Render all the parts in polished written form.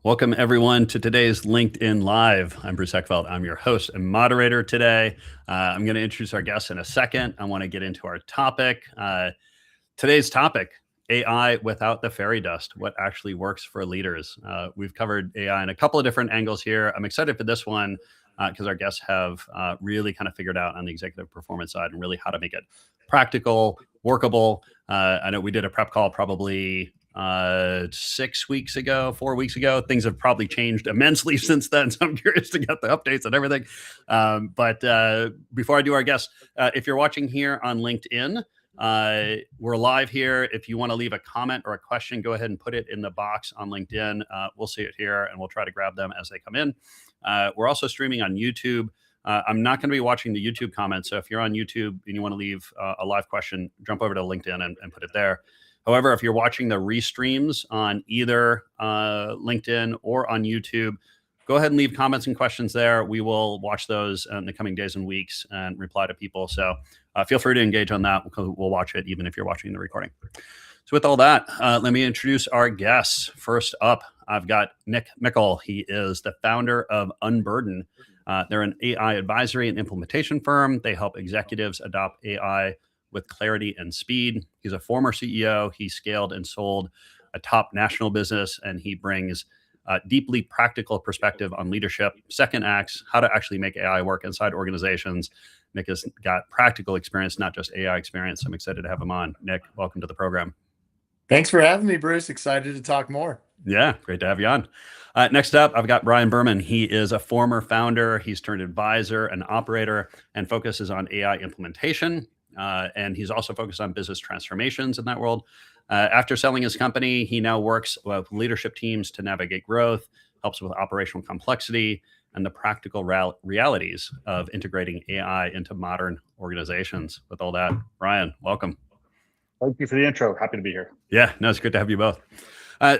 Welcome, everyone, to today's LinkedIn Live. I'm Bruce Eckfeldt. I'm your host and moderator today. I'm going to introduce our guests in a second. I want to get into our topic. Today's topic, AI without the fairy dust, what actually works for leaders. We've covered AI in a couple of different angles here. I'm excited for this one because our guests have really kind of figured out on the executive performance side and really how to make it practical, workable. I know we did a prep call probably 6 weeks ago, 4 weeks ago. Things have probably changed immensely since then, so I'm curious to get the updates and everything. But before I do our guests, if you're watching here on LinkedIn, we're live here. If you want to leave a comment or a question, go ahead and put it in the box on LinkedIn. We'll see it here and we'll try to grab them as they come in. We're also streaming on YouTube. I'm not going to be watching the YouTube comments. So if you're on YouTube and you want to leave a live question, jump over to LinkedIn and put it there. However, if you're watching the restreams on either LinkedIn or on YouTube, go ahead and leave comments and questions there. We will watch those in the coming days and weeks and reply to people. So feel free to engage on that. We'll watch it even if you're watching the recording. So with all that, let me introduce our guests. First up, I've got Nick Machol. He is the founder of Unburden. They're an AI advisory and implementation firm. They help executives adopt AI with clarity and speed. He's a former CEO. He scaled and sold a top national business, and he brings a deeply practical perspective on leadership, second acts, how to actually make AI work inside organizations. Nick has got practical experience, not just AI experience. I'm excited to have him on. Nick, welcome to the program. Thanks for having me, Bruce. Excited to talk more. Yeah, great to have you on. Next up, I've got Bryan Berman. He is a former founder. He's turned advisor and operator and focuses on AI implementation. And he's also focused on business transformations in that world. After selling his company, he now works with leadership teams to navigate growth, helps with operational complexity, and the practical realities of integrating AI into modern organizations. With all that, Bryan, welcome. Thank you for the intro. Happy to be here. Yeah, no, it's good to have you both.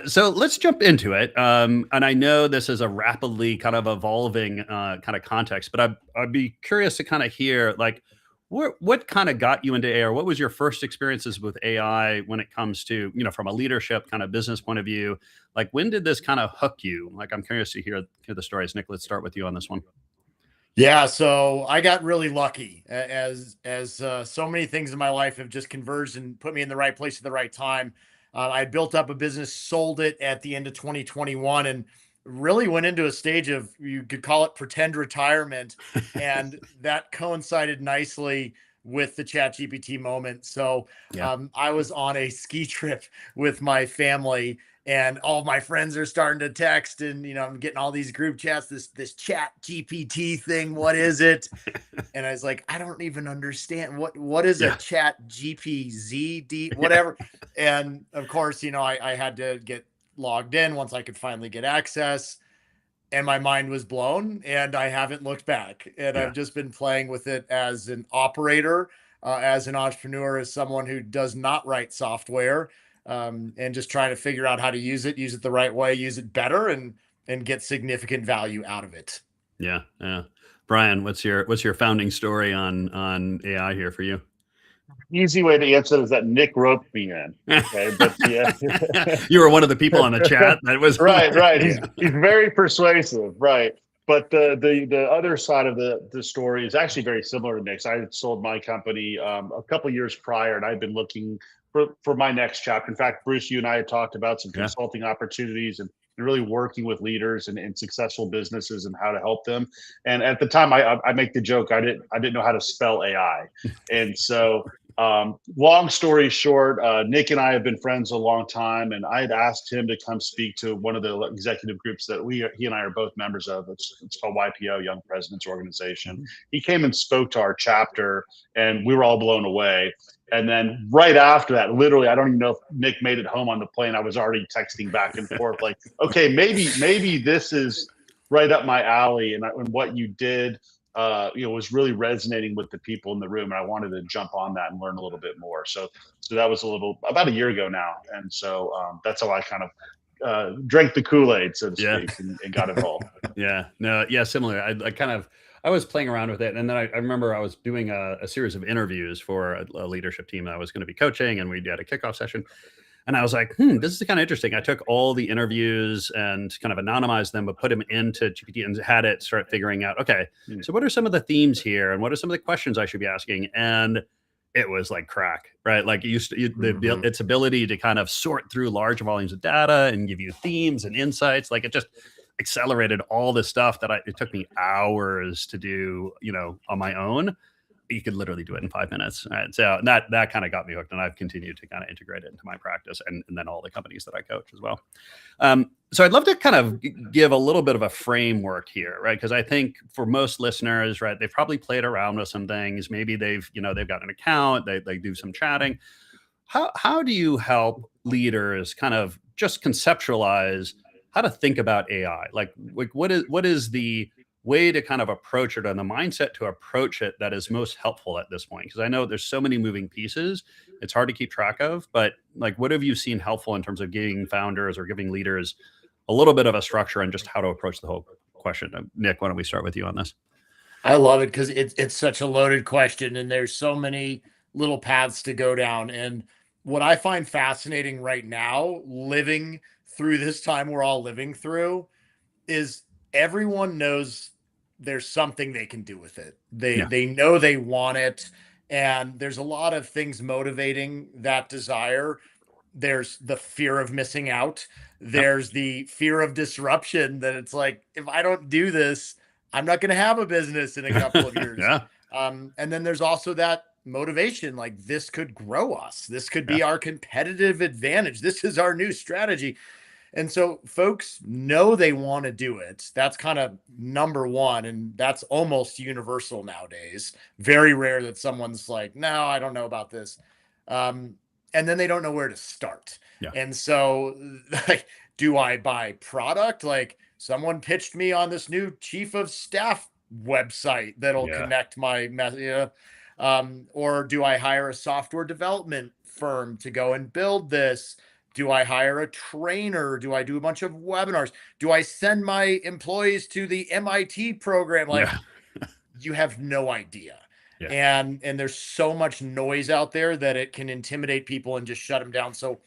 So let's jump into it. And I know this is a rapidly kind of evolving kind of context, but I'd be curious to kind of hear, like, what kind of got you into AI? What was your first experiences with AI when it comes to, from a leadership kind of business point of view? Like, when did this kind of hook you? Like, I'm curious to hear the stories. Nick, let's start with you on this one. Yeah, so I got really lucky, as so many things in my life have just converged and put me in the right place at the right time. I built up a business, sold it at the end of 2021, and really went into a stage of, you could call it, pretend retirement, and that coincided nicely with the ChatGPT moment. So Yeah. I was on a ski trip with my family, and all my friends are starting to text, and I'm getting all these group chats, this chat GPT thing, what is it? And I was like, I don't even understand what is Yeah. a chat GPZD, whatever. And of course, I had to get logged in once I could finally get access, and my mind was blown, and I haven't looked back. And Yeah. I've just been playing with it as an operator, as an entrepreneur, as someone who does not write software, and just trying to figure out how to use it the right way, use it better, and get significant value out of it. Yeah. Yeah. Bryan, what's your founding story on AI here for you? Easy way to answer it is that Nick roped me in. Okay, but yeah, You were one of the people on the chat that was right. Yeah. He's very persuasive, right? But the other side of the story is actually very similar to Nick's. I had sold my company a couple of years prior, and I've been looking for my next chapter. In fact, Bruce, you and I had talked about some Yeah. consulting opportunities and really working with leaders and successful businesses and how to help them. And at the time, I make the joke I didn't know how to spell AI, and so long story short, Nick and I have been friends a long time, and I had asked him to come speak to one of the executive groups that he and I are both members of. It's called YPO, Young Presidents Organization. Mm-hmm. He came and spoke to our chapter, and we were all blown away. And then right after that, literally, I don't even know if Nick made it home on the plane. I was already texting back and forth, like, okay, maybe this is right up my alley, and what you did was really resonating with the people in the room, and I wanted to jump on that and learn a little bit more. So that was about a year ago now, and so that's how I kind of drank the Kool-Aid, so to speak, and got involved. Yeah, no, yeah, similar. I was playing around with it, and then I remember I was doing a series of interviews for a leadership team that I was going to be coaching, and we had a kickoff session. And I was like, this is kind of interesting. I took all the interviews and kind of anonymized them, but put them into GPT and had it start figuring out, okay, so what are some of the themes here? And what are some of the questions I should be asking? And it was like crack, right? Like its ability to kind of sort through large volumes of data and give you themes and insights. Like it just accelerated all the stuff that it took me hours to do, on my own. You could literally do it in 5 minutes. Right? So that kind of got me hooked, and I've continued to kind of integrate it into my practice and then all the companies that I coach as well. So I'd love to kind of give a little bit of a framework here, right? Because I think for most listeners, right, they've probably played around with some things. Maybe they've got an account, they do some chatting. How do you help leaders kind of just conceptualize how to think about AI? Like what is the way to kind of approach it and the mindset to approach it that is most helpful at this point? Because I know there's so many moving pieces, it's hard to keep track of, but like, what have you seen helpful in terms of giving founders or giving leaders a little bit of a structure and just how to approach the whole question? Nick, why don't we start with you on this? I love it because it's such a loaded question, and there's so many little paths to go down. And what I find fascinating right now, living through this time we're all living through, is everyone knows there's something they can do with it. They know they want it, and there's a lot of things motivating that desire. There's the fear of missing out. There's the fear of disruption, that it's like, if I don't do this, I'm not going to have a business in a couple of years. And then there's also that motivation, like, this could grow us. This could be our competitive advantage. This is our new strategy. And so folks know they want to do it. That's kind of number one. And that's almost universal nowadays. Very rare that someone's like, no, I don't know about this. And then they don't know where to start. And so, like, do I buy product? Like, someone pitched me on this new chief of staff website that'll connect my message. Or do I hire a software development firm to go and build this? Do I hire a trainer? Do I do a bunch of webinars? Do I send my employees to the MIT program? Like, you have no idea. And there's so much noise out there that it can intimidate people and just shut them down. So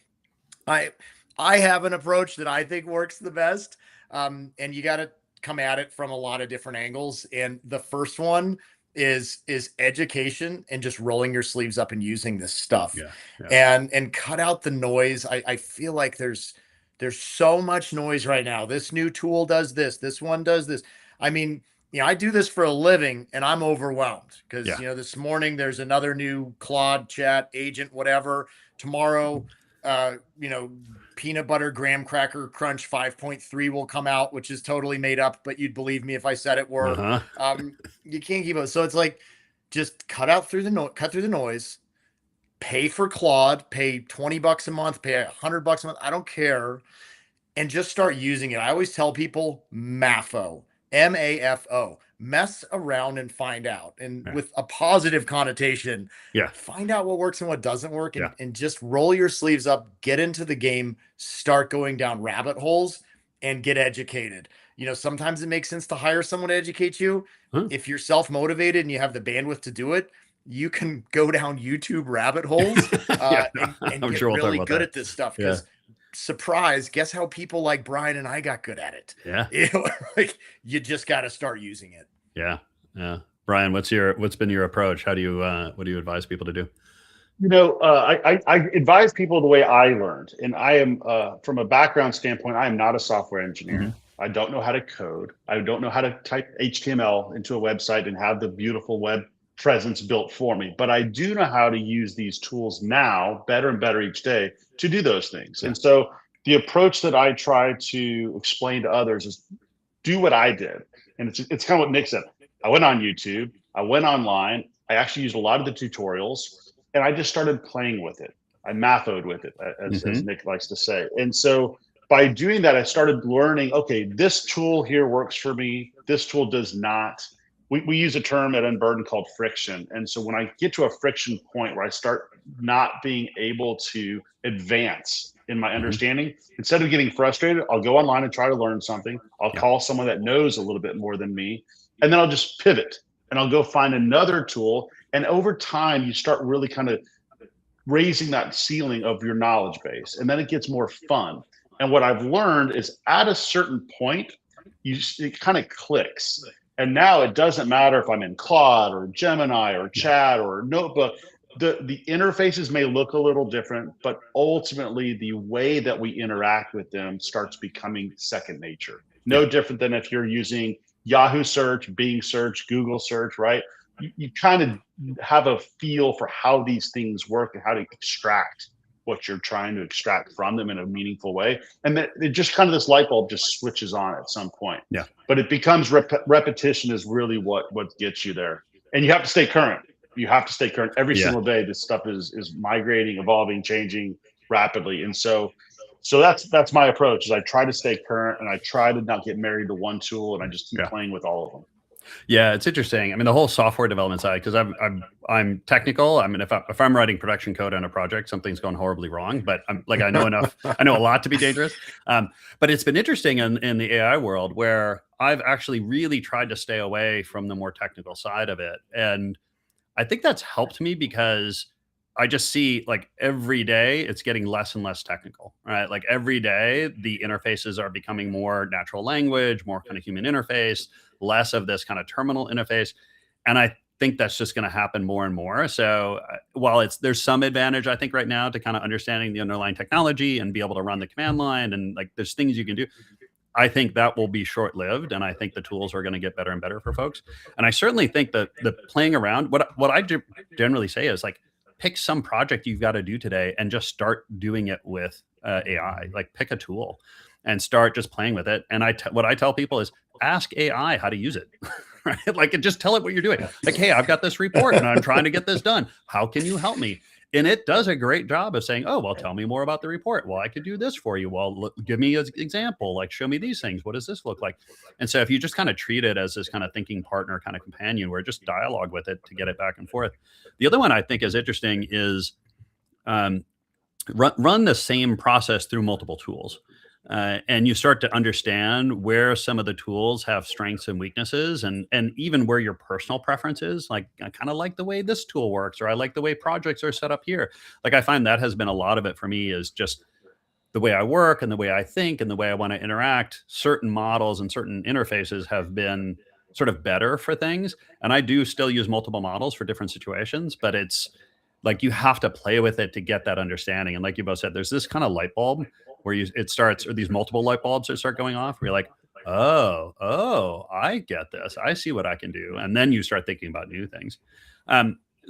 I have an approach that I think works the best. And you got to come at it from a lot of different angles. And the first one is education and just rolling your sleeves up and using this stuff and cut out the noise. I feel like there's so much noise right now. This new tool does this. This one does this. I mean, I do this for a living and I'm overwhelmed because, this morning there's another new Claude chat agent, whatever. Tomorrow, peanut butter graham cracker crunch 5.3 will come out, which is totally made up, but you'd believe me if I said it were. You can't keep it. So it's like, just cut through the noise, pay for Claude, pay $20 a month, pay $100 a month. I don't care. And just start using it. I always tell people MAFO, MAFO, mess around and find out. And with a positive connotation, find out what works and what doesn't work, and just roll your sleeves up, get into the game, start going down rabbit holes and get educated. Sometimes it makes sense to hire someone to educate you. If you're self-motivated and you have the bandwidth to do it, you can go down YouTube rabbit holes and get really good at this stuff. Because surprise, guess how people like Bryan and I got good at it? Like, you just got to start using it. Bryan, what's been your approach? What do you advise people to do? I advise people the way I learned, and I am from a background standpoint, I am not a software engineer. I don't know how to code. I don't know how to type HTML into a website and have the beautiful web presence built for me. But I do know how to use these tools now better and better each day to do those things. And so the approach that I try to explain to others is do what I did. And it's kind of what Nick said. I went on YouTube. I went online. I actually used a lot of the tutorials, and I just started playing with it. I mathoed with it, as Nick likes to say. And so by doing that, I started learning, okay, this tool here works for me. This tool does not. We use a term at Unburdened called friction. And so when I get to a friction point where I start not being able to advance in my understanding, instead of getting frustrated, I'll go online and try to learn something. I'll call someone that knows a little bit more than me, and then I'll just pivot and I'll go find another tool. And over time, you start really kind of raising that ceiling of your knowledge base, and then it gets more fun. And what I've learned is at a certain point, it kind of clicks. And now it doesn't matter if I'm in Claude or Gemini or Chat or Notebook. The interfaces may look a little different, but ultimately the way that we interact with them starts becoming second nature. No different than if you're using Yahoo search, Bing search, Google search, right? You kind of have a feel for how these things work and how to extract what you're trying to extract from them in a meaningful way. And that it just kind of, this light bulb just switches on at some point. Yeah. But it becomes repetition is really what gets you there. And you have to stay current. You have to stay current every single day. This stuff is migrating, evolving, changing rapidly. And so that's my approach, is I try to stay current, and I try to not get married to one tool, and I just keep playing with all of them. Yeah, it's interesting. I mean, the whole software development side, because I'm technical. I mean, if I'm writing production code on a project, something's gone horribly wrong. But I know enough. I know a lot to be dangerous. But it's been interesting in the AI world, where I've actually really tried to stay away from the more technical side of it, and I think that's helped me, because I just see, like, every day it's getting less and less technical, right? Like, every day the interfaces are becoming more natural language, more kind of human interface, less of this kind of terminal interface. And I think that's just going to happen more and more. So while there's some advantage, I think, right now to kind of understanding the underlying technology and be able to run the command line, and like there's things you can do, I think that will be short-lived, and I think the tools are going to get better and better for folks. And I certainly think that the playing around, what I generally say is, like, pick some project you've got to do today and just start doing it with AI. Like, pick a tool and start just playing with it. And what I tell people is, ask AI how to use it. Right? Like, just tell it what you're doing. Like, hey, I've got this report and I'm trying to get this done. How can you help me? And it does a great job of saying, oh, well, tell me more about the report. Well, I could do this for you. Well, give me an example, like, show me these things. What does this look like? And so if you just kind of treat it as this kind of thinking partner, kind of companion, where just dialogue with it to get it back and forth. The other one I think is interesting is run the same process through multiple tools. And you start to understand where some of the tools have strengths and weaknesses, and even where your personal preference is. Like, I kind of like the way this tool works, or I like the way projects are set up here. Like, I find that has been a lot of it for me, is just the way I work and the way I think and the way I want to interact. Certain models and certain interfaces have been sort of better for things. And I do still use multiple models for different situations, but it's like, you have to play with it to get that understanding. And like you both said, there's this kind of light bulb where or these multiple light bulbs that start going off, where you're like, oh, I get this. I see what I can do. And then you start thinking about new things.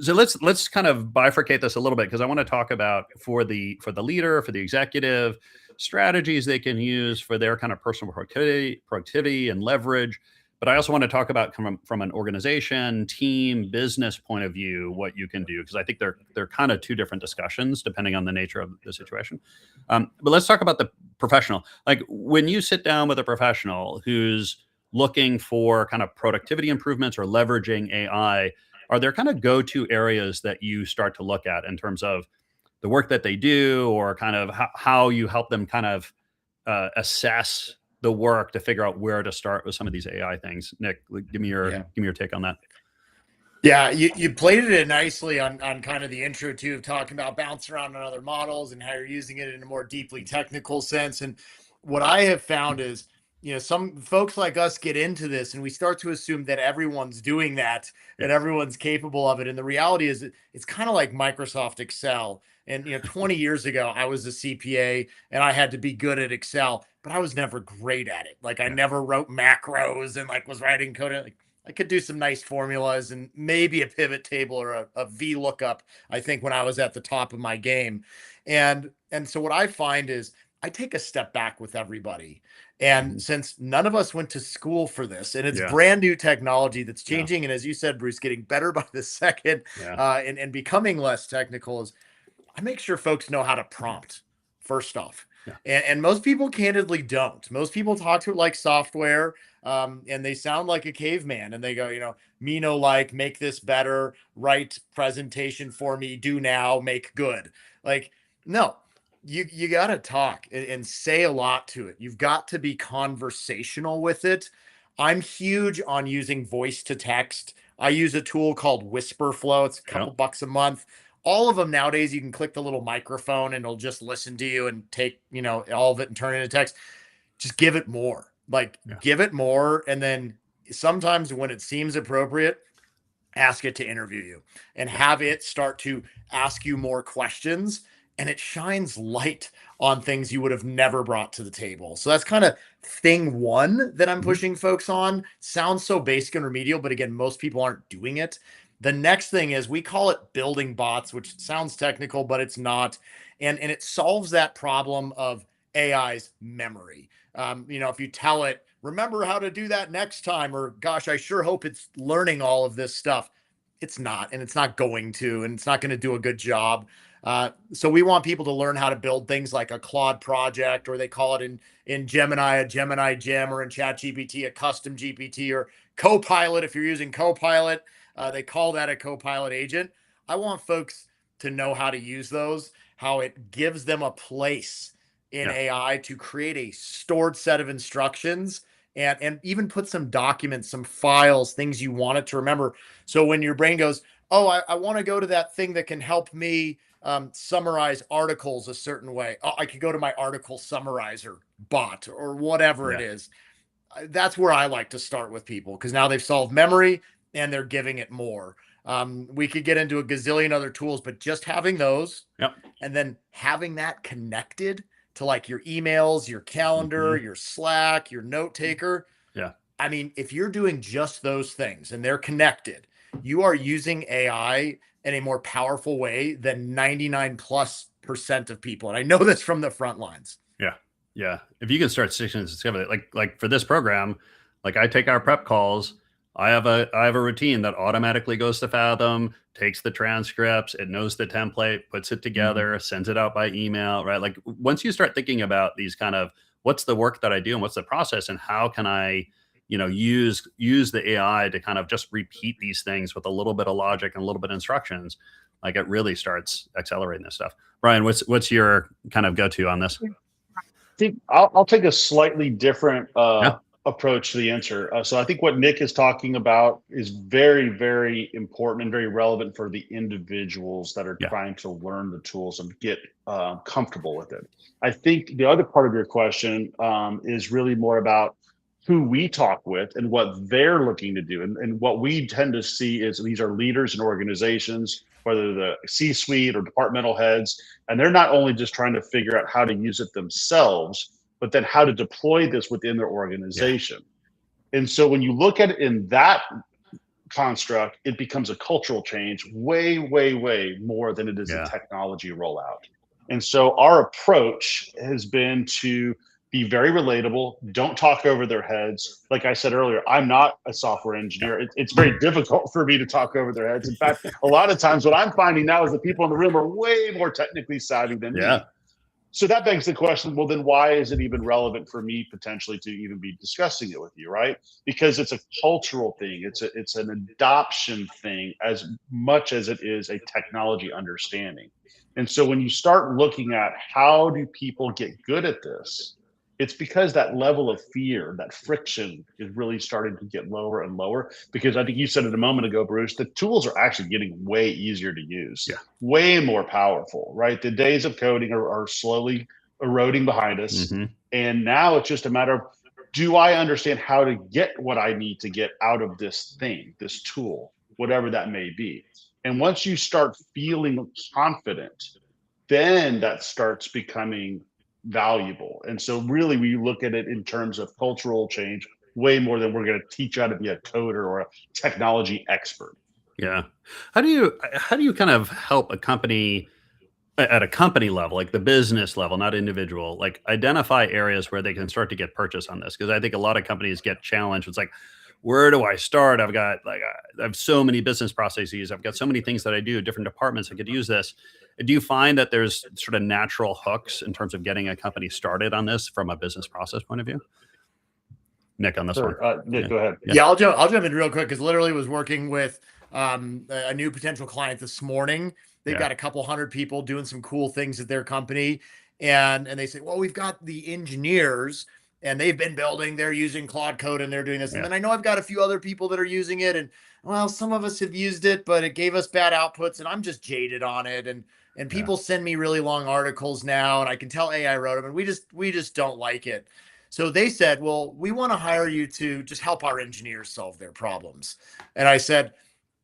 So let's kind of bifurcate this a little bit, because I want to talk about for the leader, for the executive, strategies they can use for their kind of personal productivity and leverage. But I also want to talk about from an organization, team, business point of view, what you can do, because I think they're kind of two different discussions depending on the nature of the situation. But let's talk about the professional. Like, when you sit down with a professional who's looking for kind of productivity improvements or leveraging AI, are there kind of go-to areas that you start to look at in terms of the work that they do, or kind of how you help them kind of assess the work to figure out where to start with some of these AI things? Nick, give me your take on that. Yeah, you played it nicely on kind of the intro too, of talking about bouncing around on other models and how you're using it in a more deeply technical sense. And what I have found is, some folks like us get into this and we start to assume that everyone's doing that, that everyone's capable of it. And the reality is, it's kind of like Microsoft Excel. And 20 years ago, I was a CPA and I had to be good at Excel, but I was never great at it. Like, I never wrote macros and was writing code. Like, I could do some nice formulas and maybe a pivot table or a VLOOKUP, I think, when I was at the top of my game. And so what I find is, I take a step back with everybody. And since none of us went to school for this, and it's brand new technology that's changing, and as you said, Bruce, getting better by the second, and becoming less technical, is I make sure folks know how to prompt, first off. And most people candidly don't. Most people talk to it like software, and they sound like a caveman, and they go, Mino, like, make this better, write presentation for me, do now, make good. Like, no, you got to talk and say a lot to it. You've got to be conversational with it. I'm huge on using voice to text. I use a tool called Whisper Flow. It's a couple bucks a month. all of them nowadays, you can click the little microphone and it'll just listen to you and take, all of it and turn it into text. Just give it more. Like, give it more. And then sometimes when it seems appropriate, ask it to interview you and have it start to ask you more questions. And it shines light on things you would have never brought to the table. So that's kind of thing one that I'm pushing folks on. Sounds so basic and remedial, but again, most people aren't doing it. The next thing is we call it building bots, which sounds technical, but it's not. And it solves that problem of AI's memory. If you tell it, remember how to do that next time, or gosh, I sure hope it's learning all of this stuff. It's not, and it's not going to, and it's not going to do a good job. So we want people to learn how to build things like a Claude project, or they call it in Gemini, a Gemini gem, or in ChatGPT, a custom GPT, or Copilot. If you're using Copilot, they call that a Copilot agent. I want folks to know how to use those, how it gives them a place in AI to create a stored set of instructions and even put some documents, some files, things you want it to remember. So when your brain goes, oh, I want to go to that thing that can help me summarize articles a certain way. Oh, I could go to my article summarizer bot or whatever it is. That's where I like to start with people, because now they've solved memory and they're giving it more. We could get into a gazillion other tools, but just having those and then having that connected to like your emails, your calendar, your Slack, your note taker. Yeah. I mean, if you're doing just those things and they're connected, you are using AI in a more powerful way than 99+% of people. And I know this from the front lines. Yeah. Yeah. If you can start stitching this together, like for this program, like I take our prep calls. I have a routine that automatically goes to Fathom, takes the transcripts, it knows the template, puts it together, sends it out by email, right? Like once you start thinking about these kind of what's the work that I do and what's the process and how can I, use the AI to kind of just repeat these things with a little bit of logic and a little bit of instructions, like it really starts accelerating this stuff. Bryan, what's your kind of go-to on this? I think I'll take a slightly different approach to the answer. So I think what Nick is talking about is very, very important and very relevant for the individuals that are trying to learn the tools and get comfortable with it. I think the other part of your question is really more about who we talk with and what they're looking to do. And what we tend to see is these are leaders in organizations, whether the C-suite or departmental heads, and they're not only just trying to figure out how to use it themselves, but then how to deploy this within their organization. And so when you look at it in that construct, it becomes a cultural change way, way, way more than it is a technology rollout. And so our approach has been to be very relatable, don't talk over their heads. Like I said earlier, I'm not a software engineer. It's very difficult for me to talk over their heads. In fact, a lot of times what I'm finding now is the people in the room are way more technically savvy than me. So that begs the question, well, then why is it even relevant for me potentially to even be discussing it with you, right? Because it's a cultural thing. It's an adoption thing as much as it is a technology understanding. And so when you start looking at how do people get good at this, it's because that level of fear, that friction is really starting to get lower and lower. Because I think you said it a moment ago, Bruce, the tools are actually getting way easier to use, way more powerful, right? The days of coding are slowly eroding behind us. And now it's just a matter of, do I understand how to get what I need to get out of this thing, this tool, whatever that may be. And once you start feeling confident, then that starts becoming valuable. And so really we look at it in terms of cultural change way more than we're going to teach you how to be a coder or a technology expert. Yeah. How do you kind of help a company at a company level, like the business level, not individual, like identify areas where they can start to get purchase on this? Because I think a lot of companies get challenged. It's like, where do I start? I have so many business processes. I've got so many things that I do, different departments. I could use this. Do you find that there's sort of natural hooks in terms of getting a company started on this from a business process point of view? Nick, on this one. Nick, go ahead. Yeah, I'll jump in real quick because literally was working with a new potential client this morning. They've got a couple hundred people doing some cool things at their company. And they say, well, we've got the engineers and they've been building, they're using Claude Code and they're doing this. And Yeah. then I know I've got a few other people that are using it, and well, some of us have used it, but it gave us bad outputs and I'm just jaded on it. And people send me really long articles now, and I can tell AI wrote them, and we just don't like it. So they said, well, we want to hire you to just help our engineers solve their problems. And I said,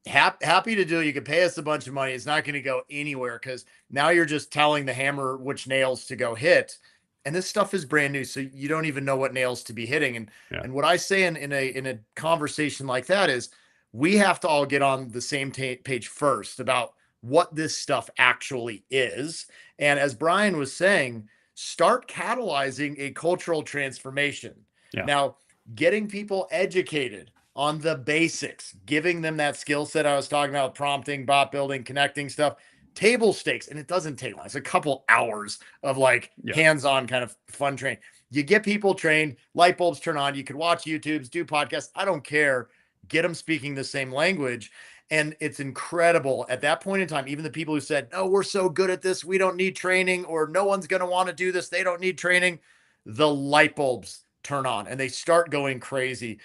happy to do it. You can pay us a bunch of money. It's not going to go anywhere, because now you're just telling the hammer which nails to go hit. And this stuff is brand new, so you don't even know what nails to be hitting. And what I say in a conversation like that is, we have to all get on the same page first about what this stuff actually is. And as Bryan was saying, start catalyzing a cultural transformation. Yeah. Now, getting people educated on the basics, giving them that skill set I was talking about, prompting, bot building, connecting stuff, table stakes. And it doesn't take long. It's a couple hours of like hands-on kind of fun training. You get people trained, light bulbs turn on. You could watch YouTubes, do podcasts. I don't care. Get them speaking the same language. And it's incredible at that point in time. Even the people who said, no, we're so good at this, we don't need training, or no one's going to want to do this, they don't need training, the light bulbs turn on and they start going crazy.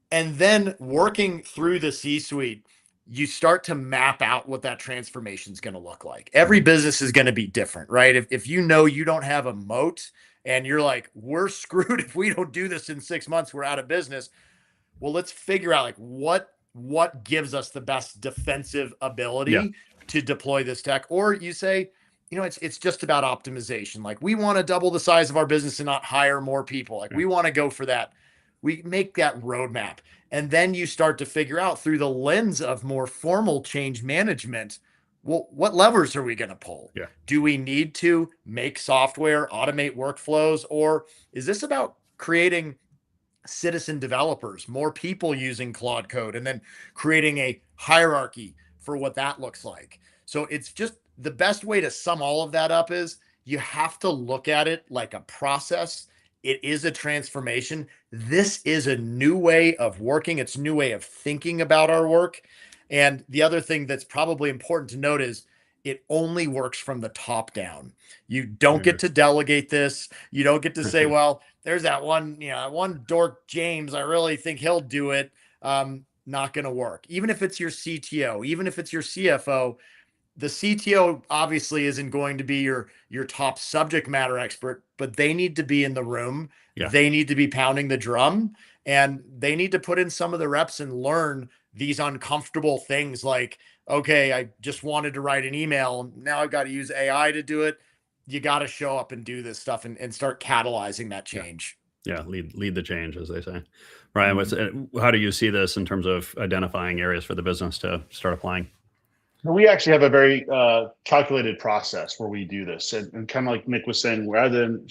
And then working through the C-suite, you start to map out what that transformation is going to look like. Every business is going to be different, right? If you know you don't have a moat and you're like, we're screwed if we don't do this in 6 months, we're out of business. Well, let's figure out like what gives us the best defensive ability to deploy this tech. Or you say, it's just about optimization. Like, we want to double the size of our business and not hire more people. Like, we want to go for that. We make that roadmap. And then you start to figure out through the lens of more formal change management, well, what levers are we going to pull? Yeah. Do we need to make software, automate workflows, or is this about creating citizen developers, more people using Claude Code, and then creating a hierarchy for what that looks like? So it's just the best way to sum all of that up is you have to look at it like a process. It is a transformation. This is a new way of working. It's a new way of thinking about our work. And the other thing that's probably important to note is it only works from the top down. You don't get to delegate this. You don't get to say, well, there's that one dork, James, I really think he'll do it. Not going to work. Even if it's your CTO, even if it's your CFO, the CTO obviously isn't going to be your top subject matter expert, but they need to be in the room. Yeah. They need to be pounding the drum, and they need to put in some of the reps and learn these uncomfortable things like, okay, I just wanted to write an email. Now I've got to use AI to do it. You got to show up and do this stuff and start catalyzing that change. Yeah. Lead the change, as they say. Bryan, how do you see this in terms of identifying areas for the business to start applying? We actually have a very calculated process where we do this, and kind of like Nick was saying, rather than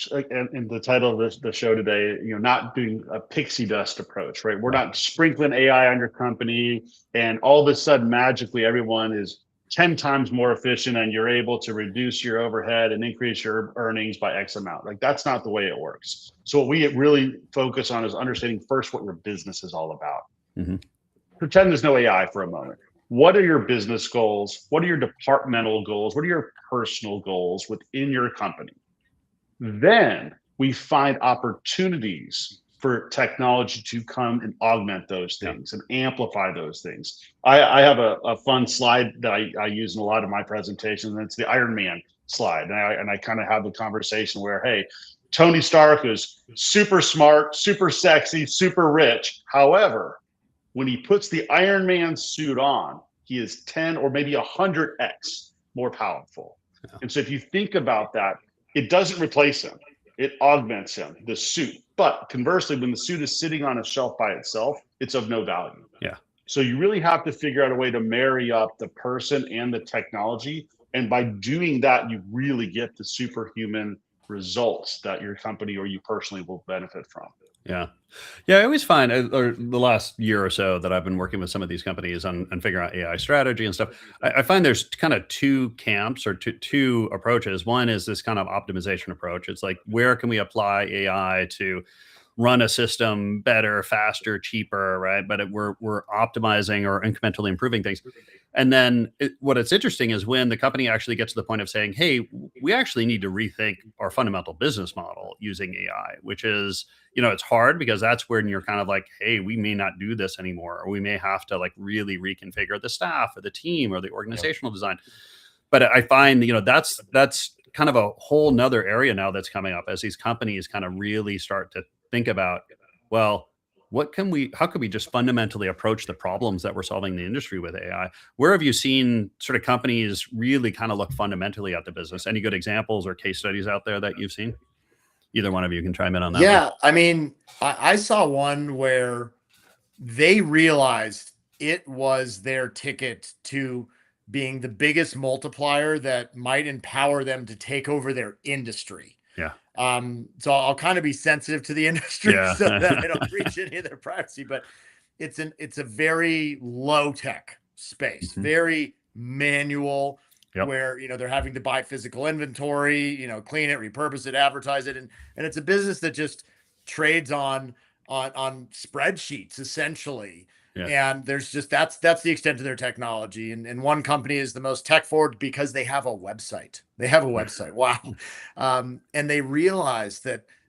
in the title of the show today, not doing a pixie dust approach, right? We're not sprinkling AI on your company, and all of a sudden magically everyone is 10 times more efficient, and you're able to reduce your overhead and increase your earnings by X amount. Like, that's not the way it works. So what we really focus on is understanding first what your business is all about. Mm-hmm. Pretend there's no AI for a moment. What are your business goals? What are your departmental goals? What are your personal goals within your company? Then we find opportunities for technology to come and augment those things and amplify those things. I have a fun slide that I use in a lot of my presentations, and it's the Iron Man slide. And I kind of have the conversation where, hey, Tony Stark is super smart, super sexy, super rich. However, when he puts the Iron Man suit on, he is 10 or maybe 100x more powerful. Yeah. And so if you think about that, it doesn't replace him. It augments him, the suit. But conversely, when the suit is sitting on a shelf by itself, it's of no value. Yeah. So you really have to figure out a way to marry up the person and the technology. And by doing that, you really get the superhuman results that your company or you personally will benefit from. Yeah. Yeah. I always find or the last year or so that I've been working with some of these companies on figuring out AI strategy and stuff. I find there's kind of two camps or two approaches. One is this kind of optimization approach. It's like, where can we apply AI to run a system better, faster, cheaper, right? But we're optimizing or incrementally improving things. And then what's interesting is when the company actually gets to the point of saying, hey, we actually need to rethink our fundamental business model using AI, which is, it's hard because that's when you're kind of like, hey, we may not do this anymore, or we may have to like really reconfigure the staff or the team or the organizational design. But I find, that's kind of a whole nother area now that's coming up as these companies kind of really start to think about, well, how could we just fundamentally approach the problems that we're solving in the industry with AI? Where have you seen sort of companies really kind of look fundamentally at the business? Any good examples or case studies out there that you've seen? Either one of you can chime in on that. Yeah. I mean, I saw one where they realized it was their ticket to being the biggest multiplier that might empower them to take over their industry. Yeah. So I'll kind of be sensitive to the industry so that I don't breach any of their privacy, but it's a very low tech space, very manual, where, they're having to buy physical inventory, clean it, repurpose it, advertise it. And it's a business that just trades on spreadsheets essentially. Yeah. And there's just, that's the extent of their technology. And one company is the most tech forward because they have a website. Wow. And they realize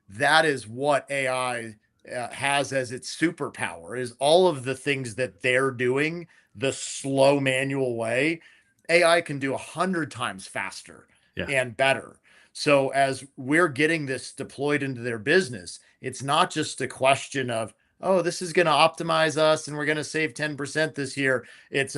that is what AI has as its superpower, is all of the things that they're doing the slow manual way. AI can do 100 times faster and better. So as we're getting this deployed into their business, it's not just a question of, oh, this is going to optimize us and we're going to save 10% this year. It's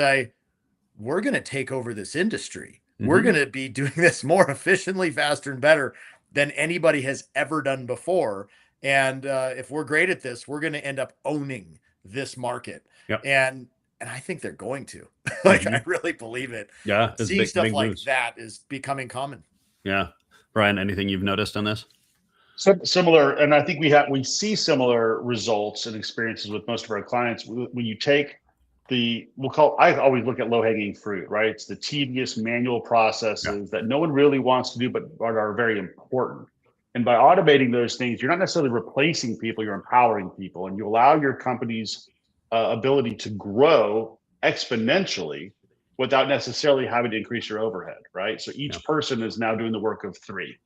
we're going to take over this industry. We're going to be doing this more efficiently, faster, and better than anybody has ever done before. And if we're great at this, we're going to end up owning this market. Yep. And I think they're going to. I really believe it. Yeah. Seeing stuff like that is becoming common. Yeah. Bryan, anything you've noticed on this? Similar, and I think we see similar results and experiences with most of our clients. When you take I always look at low-hanging fruit, right? It's the tedious manual processes that no one really wants to do, but are very important. And by automating those things, you're not necessarily replacing people, you're empowering people, and you allow your company's ability to grow exponentially without necessarily having to increase your overhead, right? So each person is now doing the work of 3.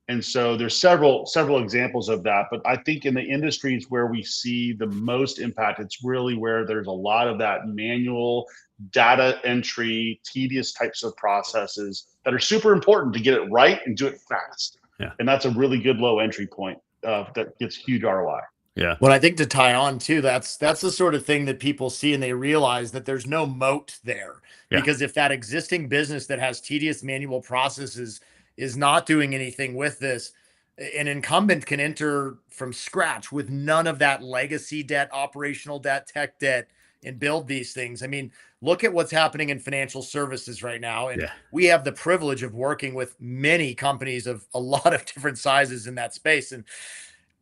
And so there's several examples of that. But I think in the industries where we see the most impact, it's really where there's a lot of that manual data entry, tedious types of processes that are super important to get it right and do it fast. Yeah. And that's a really good low entry point that gets huge ROI. Yeah. Well, I think to tie on too, that's the sort of thing that people see and they realize that there's no moat there. Yeah. Because if that existing business that has tedious manual processes is not doing anything with this, an incumbent can enter from scratch with none of that legacy debt, operational debt, tech debt, and build these things. I mean, look at what's happening in financial services right now. And we have the privilege of working with many companies of a lot of different sizes in that space. And,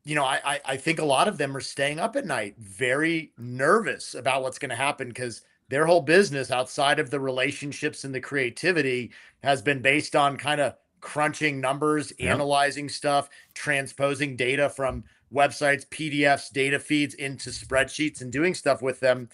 I think a lot of them are staying up at night, very nervous about what's going to happen, because their whole business outside of the relationships and the creativity has been based on kind of crunching numbers, analyzing stuff, transposing data from websites, PDFs, data feeds into spreadsheets and doing stuff with them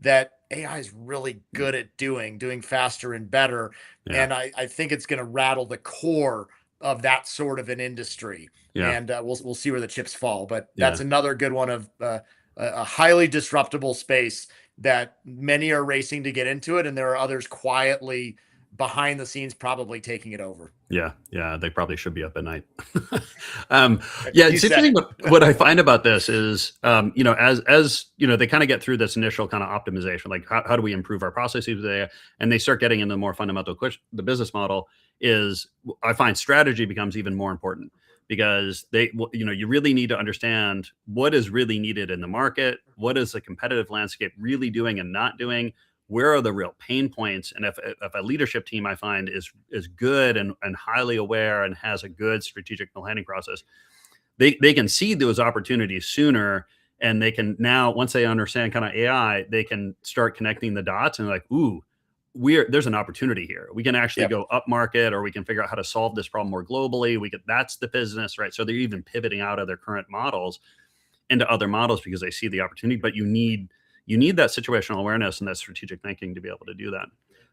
that AI is really good at doing faster and better. Yeah. And I think it's going to rattle the core of that sort of an industry. Yeah. And we'll see where the chips fall. But that's another good one of a highly disruptible space that many are racing to get into it. And there are others quietly behind the scenes probably taking it over. Yeah. They probably should be up at night. It's interesting what I find about this is, as they kind of get through this initial kind of optimization, like how do we improve our processes there? And they start getting into the more fundamental question. The business model is, I find strategy becomes even more important, because you really need to understand what is really needed in the market. What is the competitive landscape really doing and not doing? Where are the real pain points? And if a leadership team, I find, is good and highly aware and has a good strategic planning process, they can see those opportunities sooner. And they can now, once they understand kind of AI, they can start connecting the dots and like, ooh, there's an opportunity here. We can actually go up market, or we can figure out how to solve this problem more globally. That's the business, right? So they're even pivoting out of their current models. into other models because they see the opportunity, but you need that situational awareness and that strategic thinking to be able to do that.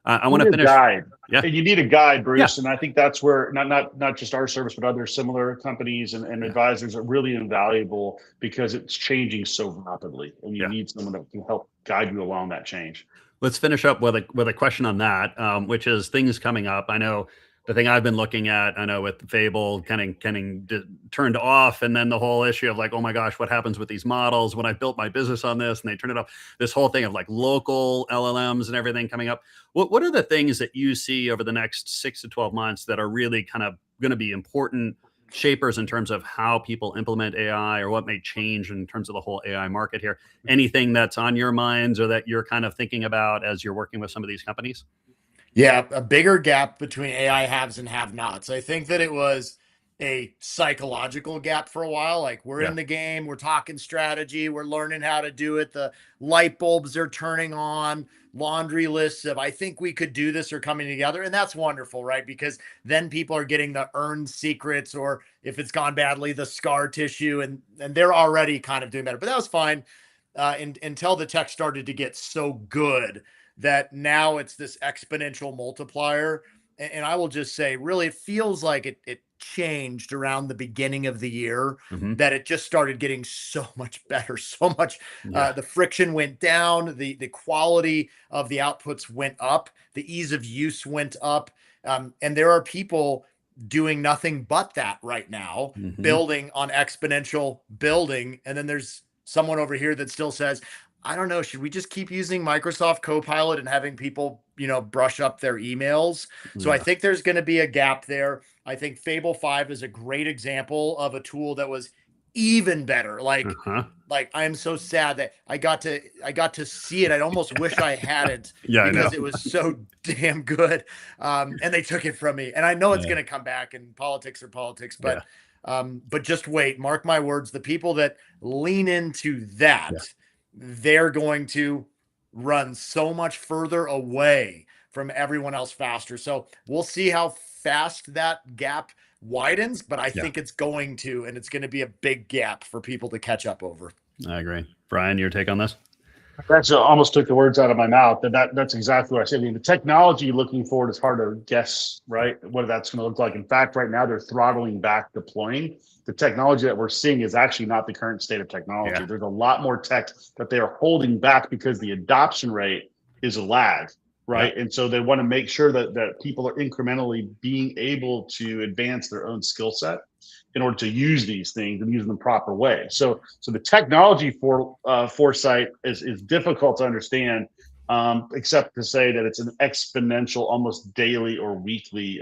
I want to finish. Guide. Yeah. And you need a guide, Bruce. Yeah. And I think that's where not just our service, but other similar companies and advisors are really invaluable because it's changing so rapidly, and you need someone that can help guide you along that change. Let's finish up with a question on that, which is things coming up. I know the thing I've been looking at, I know with Fable kind of turned off, and then the whole issue of like, oh my gosh, what happens with these models when I built my business on this and they turn it off? This whole thing of like local LLMs and everything coming up. What are the things that you see over the next 6 to 12 months that are really kind of going to be important shapers in terms of how people implement AI, or what may change in terms of the whole AI market here? Anything that's on your minds or that you're kind of thinking about as you're working with some of these companies? Yeah, a bigger gap between AI haves and have-nots. I think that it was a psychological gap for a while. Like, we're in the game, we're talking strategy, we're learning how to do it. The light bulbs are turning on, laundry lists of I think we could do this are coming together. And that's wonderful, right? Because then people are getting the earned secrets, or if it's gone badly, the scar tissue, and they're already kind of doing better. But that was fine until the tech started to get so good that now it's this exponential multiplier. And I will just say, really, it feels like it changed around the beginning of the year, that it just started getting so much better, so much. The friction went down, the quality of the outputs went up, the ease of use went up. And there are people doing nothing but that right now, building on exponential building. And then there's someone over here that still says, I don't know, should we just keep using Microsoft Copilot and having people, brush up their emails? So I think there's going to be a gap there. I think Fable 5 is a great example of a tool that was even better. Like I'm so sad that I got to see it. I'd almost wish I hadn't because it was so damn good. And they took it from me. And I know it's going to come back, and politics are politics, but just wait, mark my words, the people that lean into that, they're going to run so much further away from everyone else faster. So we'll see how fast that gap widens, but I think it's going to, and it's going to be a big gap for people to catch up over. I agree. Bryan, your take on this? That's almost took the words out of my mouth. That's exactly what I said. I mean, the technology looking forward is hard to guess, right? What that's going to look like. In fact, right now they're throttling back deploying. The technology that we're seeing is actually not the current state of technology. There's a lot more tech that they are holding back because the adoption rate is a lag, right? And so they want to make sure that people are incrementally being able to advance their own skill set in order to use these things and use them the proper way. So the technology foresight is difficult to understand, except to say that it's an exponential, almost daily or weekly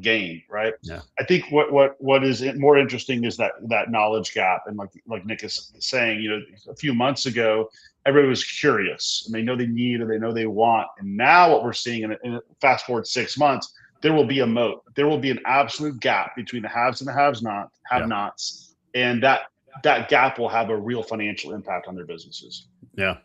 gain, right? I think what is more interesting is that knowledge gap, and like Nick is saying, a few months ago, everybody was curious and they know they need or they know they want, and now what we're seeing in fast forward 6 months, there will be a moat. There will be an absolute gap between the haves and the have-nots, and that gap will have a real financial impact on their businesses. Yeah.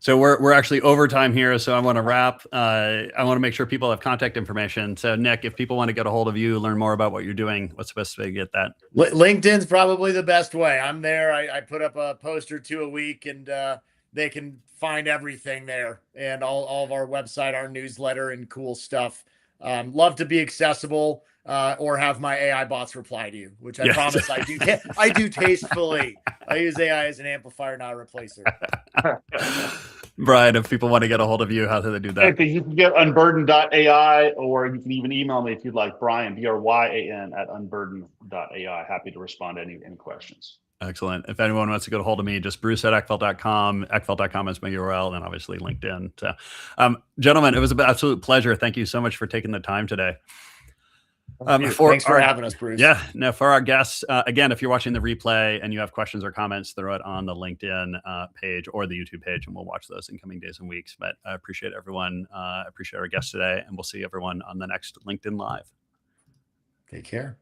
So we're actually over time here, so I want to wrap. I want to make sure people have contact information. So Nick, if people want to get a hold of you, learn more about what you're doing, what's the best way to get that? LinkedIn's probably the best way. I'm there. I put up a post or two a week, and they can find everything there, and all of our website, our newsletter, and cool stuff. Love to be accessible, or have my AI bots reply to you, which I promise I do. I do tastefully. I use AI as an amplifier, not a replacer. Bryan, if people want to get a hold of you, how do they do that? You can get unburden.ai, or you can even email me if you'd like, Bryan, Bryan @unburden.ai. Happy to respond to any questions. Excellent. If anyone wants to get a hold of me, just bruce@eckfeldt.com. Eckfeldt.com is my URL, and obviously LinkedIn. So, gentlemen, it was an absolute pleasure. Thank you so much for taking the time today. Thanks for having us, Bruce. Yeah. Now, for our guests, again, if you're watching the replay and you have questions or comments, throw it on the LinkedIn page or the YouTube page, and we'll watch those in coming days and weeks. But I appreciate everyone. I appreciate our guests today, and we'll see everyone on the next LinkedIn Live. Take care.